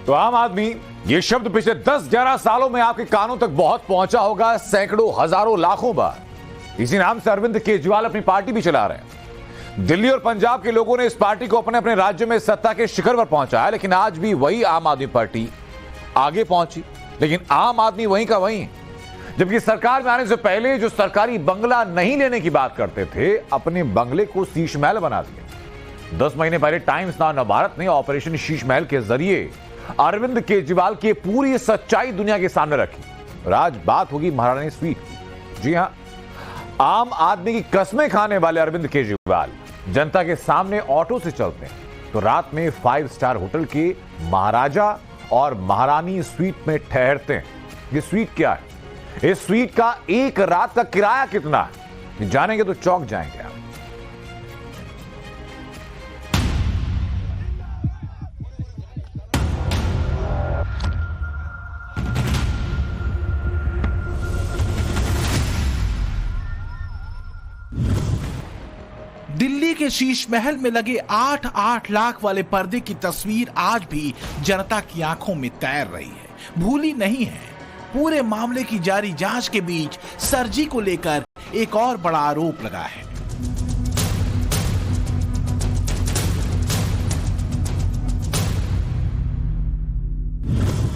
तो आम आदमी, ये शब्द पिछले 10-11 सालों में आपके कानों तक बहुत पहुंचा होगा, सैकड़ों, हजारों, लाखों बार। इसी नाम से अरविंद केजरीवाल अपनी पार्टी भी चला रहे हैं। दिल्ली और पंजाब के लोगों ने इस पार्टी को अपने अपने राज्य में सत्ता के शिखर पर पहुंचाया, लेकिन आज भी वही आम आदमी पार्टी आगे पहुंची, लेकिन आम आदमी वहीं का वहीं। जबकि सरकार में आने से पहले जो सरकारी बंगला नहीं लेने की बात करते थे, अपने बंगले को शीश महल बना दिया। 10 महीने पहले टाइम्स नाउ नवभारत ने ऑपरेशन शीश महल के जरिए अरविंद केजरीवाल की पूरी सच्चाई दुनिया के सामने रखी। और आज बात होगी महारानी स्वीट। जी हां, आम आदमी की कस्में खाने वाले अरविंद केजरीवाल जनता के सामने ऑटो से चलते हैं तो रात में 5 स्टार होटल के महाराजा और महारानी स्वीट में ठहरते हैं। ये स्वीट क्या है? इस स्वीट का एक रात का किराया कितना है? जानेंगे तो चौंक जाएंगे आप। दिल्ली के शीश महल में लगे 8-8 लाख वाले पर्दे की तस्वीर आज भी जनता की आंखों में तैर रही है, भूली नहीं है। पूरे मामले की जारी जांच के बीच सरजी को लेकर एक और बड़ा आरोप लगा है।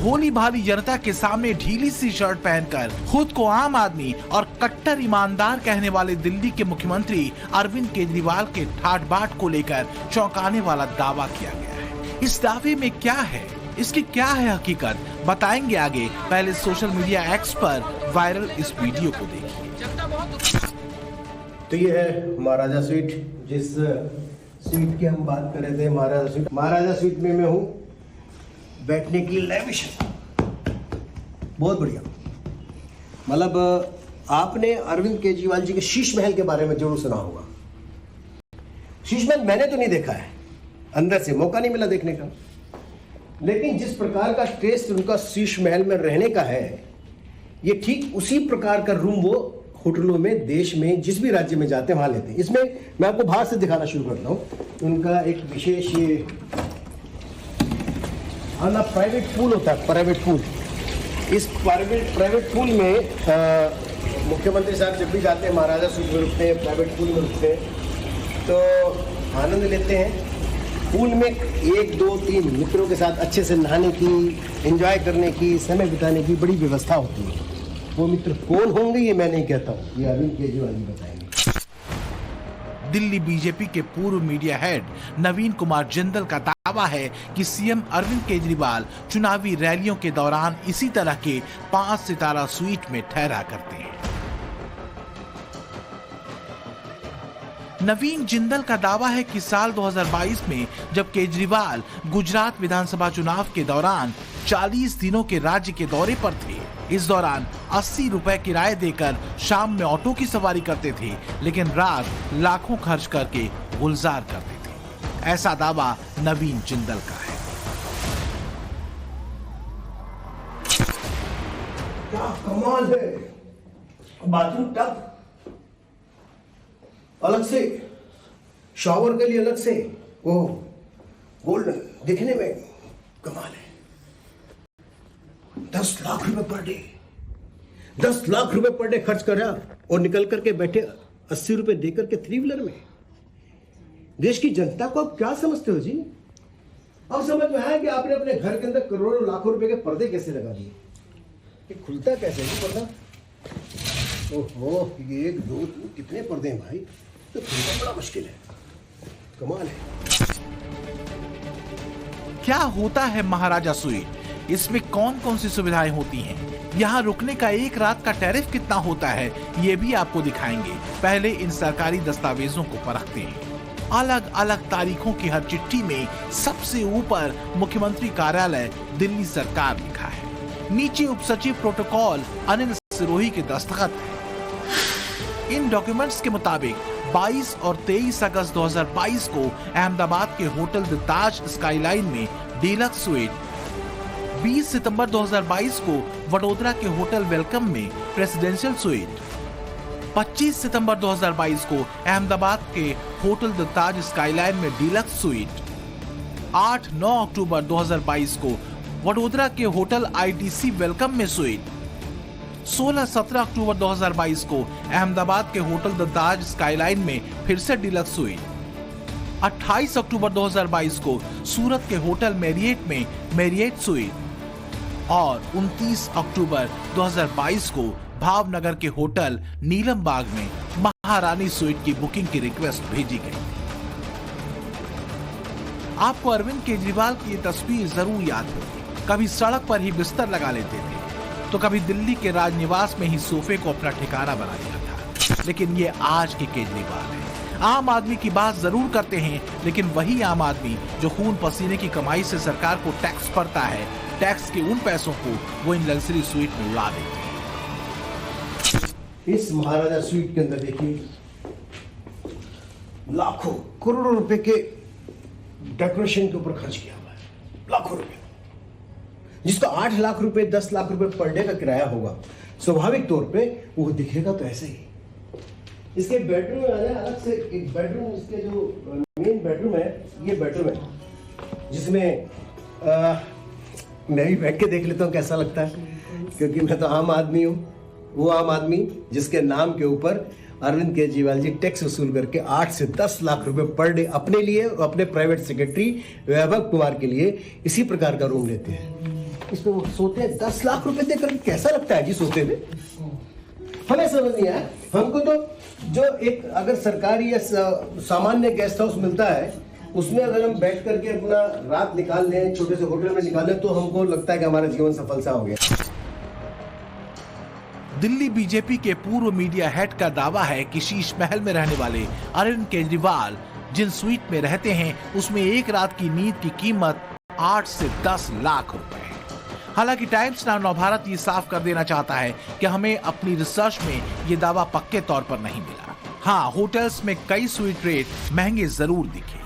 भोली भाली जनता के सामने ढीली सी शर्ट पहनकर खुद को आम आदमी और कट्टर ईमानदार कहने वाले दिल्ली के मुख्यमंत्री अरविंद केजरीवाल के ठाट बाट को लेकर चौंकाने वाला दावा किया गया है। इस दावे में क्या है, इसकी क्या है हकीकत, बताएंगे आगे। पहले सोशल मीडिया एक्स पर वायरल इस वीडियो को देखिए। तो ये है महाराजा स्वीट, जिस स्वीट की हम बात कर रहे थे, महाराजा स्वीट। महाराजा स्वीट में मैं हूँ, बैठने की लैविश, बहुत बढ़िया। मतलब आपने अरविंद केजरीवाल जी के शीश महल के बारे में जरूर सुना होगा। शीश महल मैंने तो नहीं देखा है, अंदर से मौका नहीं मिला देखने का, लेकिन जिस प्रकार का टेस्ट उनका शीश महल में रहने का है, ये ठीक उसी प्रकार का रूम वो होटलों में देश में जिस भी राज्य में जाते हैं वहां लेते हैं। इसमें मैं आपको बाहर से दिखाना शुरू करता हूँ। उनका एक विशेष ये प्राइवेट पूल होता है, प्राइवेट पूल। इस प्राइवेट पूल में मुख्यमंत्री साहब जब भी जाते हैं, महाराजा स्वीट में रुकते हैं, प्राइवेट पूल में रुकते हैं, तो आनंद लेते हैं। पूल में 1, 2, 3 मित्रों के साथ अच्छे से नहाने की, एंजॉय करने की, समय बिताने की बड़ी व्यवस्था होती है। वो मित्र कौन होंगे ये मैं नहीं कहता हूँ, ये अरविंद केजरीवाल जी बताएंगे। दिल्ली बीजेपी के पूर्व मीडिया हेड नवीन कुमार जिंदल का दावा है कि सीएम अरविंद केजरीवाल चुनावी रैलियों के दौरान इसी तरह के 5 सितारा स्वीट में ठहरा करते हैं। नवीन जिंदल का दावा है कि साल 2022 में जब केजरीवाल गुजरात विधानसभा चुनाव के दौरान 40 दिनों के राज्य के दौरे पर थे, इस दौरान 80 रुपए किराए देकर शाम में ऑटो की सवारी करते थे, लेकिन रात लाखों खर्च करके गुलजार करते थे। ऐसा दावा नवीन जिंदल का है। क्या कमाल है, बाथरूम टब अलग से, शॉवर के लिए अलग से, ओह गोल्डन, दिखने में कमाल है। 10 लाख रुपए पर डे, 10 लाख रुपए पर डे खर्च करा और निकल करके बैठे 80 रुपए देकर के 3 व्हीलर में। देश की जनता को आप क्या समझते हो जी? अब समझ में आया कि आपने अपने घर के अंदर करोड़ों लाखों रुपए के पर्दे कैसे लगा दिए। ये खुलता कैसे है पर्दा? ओहो, ये 1, 2, 3 कितने पर्दे हैं भाई, तो खुलना बड़ा मुश्किल है। कमाल है। क्या होता है महाराजा स्वीट? इसमें कौन कौन सी सुविधाएं होती हैं? यहाँ रुकने का एक रात का टैरिफ कितना होता है, ये भी आपको दिखाएंगे। पहले इन सरकारी दस्तावेजों को परखते हैं। अलग अलग तारीखों की हर चिट्ठी में सबसे ऊपर मुख्यमंत्री कार्यालय दिल्ली सरकार लिखा है, नीचे उप सचिव प्रोटोकॉल अनिल सिरोही के दस्तखत है। इन डॉक्यूमेंट्स के मुताबिक 22 और 23 अगस्त 2022 को अहमदाबाद के होटल द ताज स्काईलाइन में डीलक्स स्वीट, 20 सितंबर 2022 को वडोदरा के होटल वेलकम में प्रेसिडेंशियल स्वीट, 25 सितंबर 2022 को अहमदाबाद के होटल द ताज स्काईलाइन में डीलक्स स्वीट, 8-9 अक्टूबर 2022 को वडोदरा के होटल ITC वेलकम में स्वीट। 16-17 अक्टूबर 2022 को अहमदाबाद के होटल द ताज स्काईलाइन में फिर से डिलक्स स्वीट। 28 अक्टूबर 2022 को सूरत के होटल मैरियट में मैरियट स्वीट और 29 अक्टूबर 2022 को भावनगर के होटल नीलम बाग में महारानी स्वीट की बुकिंग की रिक्वेस्ट भेजी गई। आपको अरविंद केजरीवाल की ये तस्वीर जरूर याद होगी। कभी सड़क पर ही बिस्तर लगा लेते थे तो कभी दिल्ली के राजनिवास में ही सोफे को अपना ठिकाना बना लिया था। लेकिन ये आज के केजरीवाल है। आम आदमी की बात जरूर करते हैं, लेकिन वही आम आदमी जो खून पसीने की कमाई से सरकार को टैक्स भरता है, टैक्स के उन पैसों को वो इन लग्जरी स्वीट में उड़ा देते हैं। इस महाराजा स्वीट के अंदर देखिए लाखों करोड़ों रुपए के डेकोरेशन के ऊपर खर्च किया हुआ है, लाखों रुपए, जिसका 8 लाख रुपए 10 लाख रुपए पर डे का किराया होगा। स्वाभाविक तौर पे वो दिखेगा तो ऐसे ही। इसके बेडरूम में आ जाए, अलग से एक बेडरूम, इसके जो मेन बेडरूम है, ये बेडरूम है जिसमें मैं भी बैठ के देख लेता हूँ कैसा लगता है, क्योंकि मैं तो आम आदमी हूँ। वो आम आदमी जिसके नाम के ऊपर अरविंद केजरीवाल जी टैक्स वसूल करके 8 से 10 लाख रुपए पर डे अपने लिए और अपने प्राइवेट सेक्रेटरी वैभव कुमार के लिए इसी प्रकार का रूम लेते हैं। इसमें वो सोते हैं 10 लाख रुपए देकर। कैसा लगता है जी सोते हुए? हमें समझ नहीं आया। हमको तो जो एक अगर सरकारी या सामान्य गेस्ट हाउस मिलता है उसमें अगर हम बैठ करके अपना रात निकाल लें, छोटे से होटल में निकाल लें, तो हमको लगता है कि हमारा जीवन सफल सा हो गया। दिल्ली बीजेपी के पूर्व मीडिया हेड का दावा है कि शीश महल में रहने वाले अरविंद केजरीवाल जिन स्वीट में रहते हैं उसमें एक रात की नींद की कीमत 8 से 10 लाख रुपए है। हालांकि टाइम्स नाउ नवभारत ये साफ कर देना चाहता है कि हमें अपनी रिसर्च में ये दावा पक्के तौर पर नहीं मिला। हाँ, होटल्स में कई स्वीट रेट महंगे जरूर दिखे,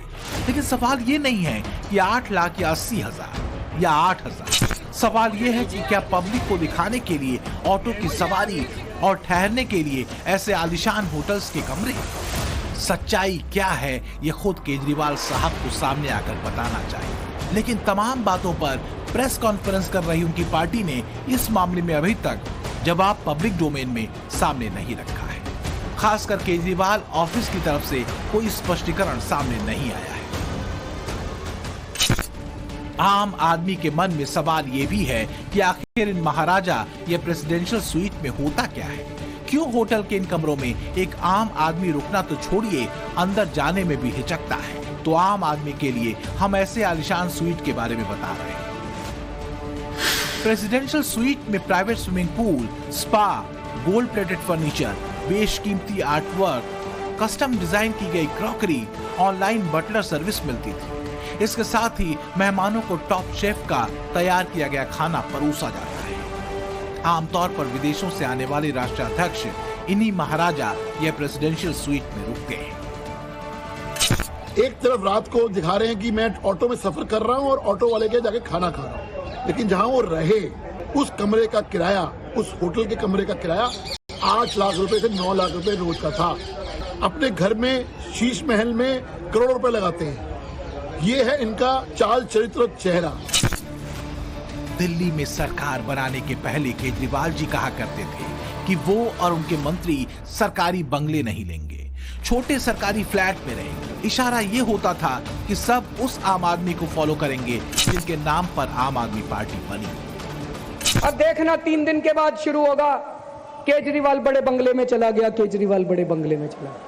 लेकिन सवाल ये नहीं है कि 8 लाख या 80 हजार या 8,000। सवाल ये है कि क्या पब्लिक को दिखाने के लिए ऑटो की सवारी और ठहरने के लिए ऐसे आलीशान होटल्स के कमरे? सच्चाई क्या है ये खुद केजरीवाल साहब को सामने आकर बताना चाहिए। लेकिन तमाम बातों पर प्रेस कॉन्फ्रेंस कर रही उनकी पार्टी ने इस मामले में अभी तक जवाब पब्लिक डोमेन में सामने नहीं रखा है। खासकर केजरीवाल ऑफिस की तरफ से कोई स्पष्टीकरण सामने नहीं आया है। आम आदमी के मन में सवाल ये भी है कि आखिर इन महाराजा या प्रेसिडेंशियल स्वीट में होता क्या है? क्यों होटल के इन कमरों में एक आम आदमी रुकना तो छोड़िए, अंदर जाने में भी हिचकता है? तो आम आदमी के लिए हम ऐसे आलीशान स्वीट के बारे में बता रहे हैं। प्रेसिडेंशियल स्वीट में private swimming pool, spa, gold plated furniture, बेशकीमती आर्टवर्क, कस्टम डिजाइन की गई क्रॉकरी, ऑनलाइन बटलर सर्विस मिलती थी। इसके साथ ही मेहमानों को टॉप शेफ का तैयार किया गया खाना परोसा जाता है। आमतौर पर विदेशों से आने वाले राष्ट्राध्यक्ष इन्हीं महाराजा या प्रेसिडेंशियल स्वीट में रुकते हैं। एक तरफ रात को दिखा रहे हैं कि मैं ऑटो में सफर कर रहा हूं और ऑटो वाले के जाके खाना खा रहा हूं, लेकिन जहां वो रहे उस कमरे का किराया, उस होटल के कमरे का किराया 8 लाख रुपए से 9 लाख रुपए रोज का था। अपने घर में शीश महल में करोड़ों रुपए लगाते हैं। ये है इनका चाल चरित्र और चेहरा। दिल्ली में सरकार बनाने के पहले केजरीवाल जी कहा करते थे कि वो और उनके मंत्री सरकारी बंगले नहीं लेंगे, छोटे सरकारी फ्लैट में रहेंगे। इशारा ये होता था कि सब उस आम आदमी को फॉलो करेंगे जिनके नाम पर आम आदमी पार्टी बनी। अब देखना 3 दिन के बाद शुरू होगा, केजरीवाल बड़े बंगले में चला गया, केजरीवाल बड़े बंगले में चला गया।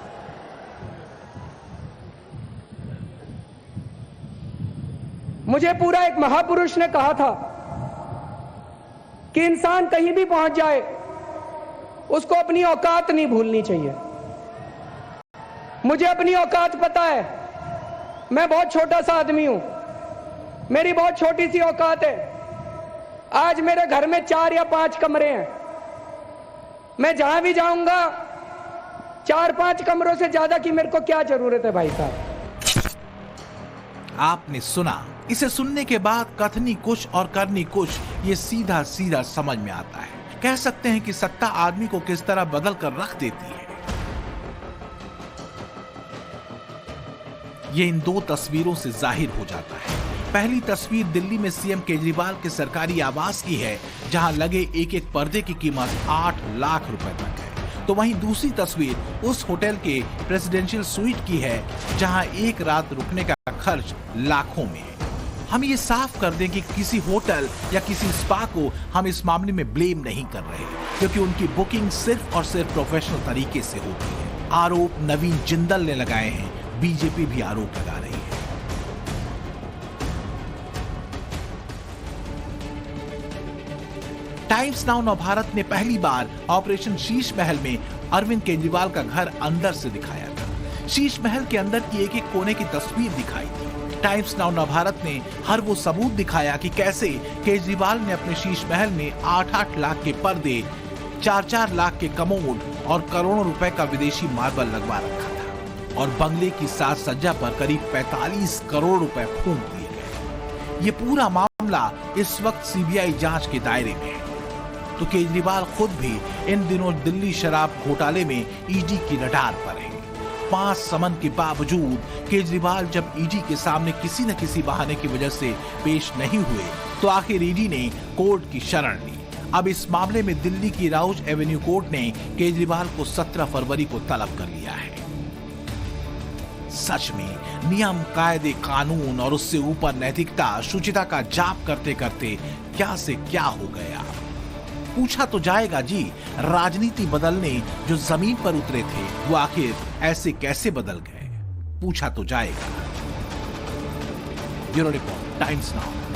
मुझे पूरा एक महापुरुष ने कहा था कि इंसान कहीं भी पहुंच जाए उसको अपनी औकात नहीं भूलनी चाहिए। मुझे अपनी औकात पता है। मैं बहुत छोटा सा आदमी हूं, मेरी बहुत छोटी सी औकात है। आज मेरे घर में 4 या 5 कमरे हैं। मैं जहां भी जाऊंगा 4-5 कमरों से ज्यादा की मेरे को क्या जरूरत है भाई साहब। आपने सुना। इसे सुनने के बाद कथनी कुछ और करनी कुछ, ये सीधा सीधा समझ में आता है। कह सकते हैं कि सत्ता आदमी को किस तरह बदल कर रख देती है। ये इन 2 तस्वीरों से जाहिर हो जाता है। पहली तस्वीर दिल्ली में सीएम केजरीवाल के सरकारी आवास की है, जहां लगे एक एक पर्दे की कीमत 8 लाख रुपए तक है। तो वहीं दूसरी तस्वीर उस होटल के प्रेसिडेंशियल स्वीट की है, जहां एक रात रुकने का खर्च लाखों में है। हम ये साफ कर दें कि किसी होटल या किसी स्पा को हम इस मामले में ब्लेम नहीं कर रहे, क्योंकि उनकी बुकिंग सिर्फ और सिर्फ प्रोफेशनल तरीके से होती है। आरोप नवीन जिंदल ने लगाए हैं, बीजेपी भी आरोप लगा रही है। टाइम्स नाउ नवभारत ने पहली बार ऑपरेशन शीश महल में अरविंद केजरीवाल का घर अंदर से दिखाया था। शीश महल के अंदर की एक एक कोने की तस्वीर दिखाई थी। टाइम्स नाउ नवभारत ने हर वो सबूत दिखाया कि कैसे केजरीवाल ने अपने शीश महल में 8-8 लाख के पर्दे, 4-4 लाख के कमोड और करोड़ों रुपए का विदेशी मार्बल लगवा रखा था और बंगले की साज सज्जा पर करीब 45 करोड़ रुपए फूंक दिए गए। ये पूरा मामला इस वक्त सीबीआई जांच के दायरे में है। तो केजरीवाल खुद भी इन दिनों दिल्ली शराब घोटाले में ईडी की रडार पर है। 5 समन के बावजूद केजरीवाल जब ईडी के सामने किसी न किसी बहाने की वजह से पेश नहीं हुए, तो आखिर ईडी ने कोर्ट की शरण ली। अब इस मामले में दिल्ली की राउज एवेन्यू कोर्ट ने केजरीवाल को 17 फरवरी को तलब कर लिया है। सच में नियम, कायदे, कानून और उससे ऊपर नैतिकता, शुचिता का जाप करते करते क्या से क्या हो गया। पूछा तो जाएगा जी, राजनीति बदलने जो जमीन पर उतरे थे वो आखिर ऐसे कैसे बदल गए? पूछा तो जाएगा। Bureau report, times now.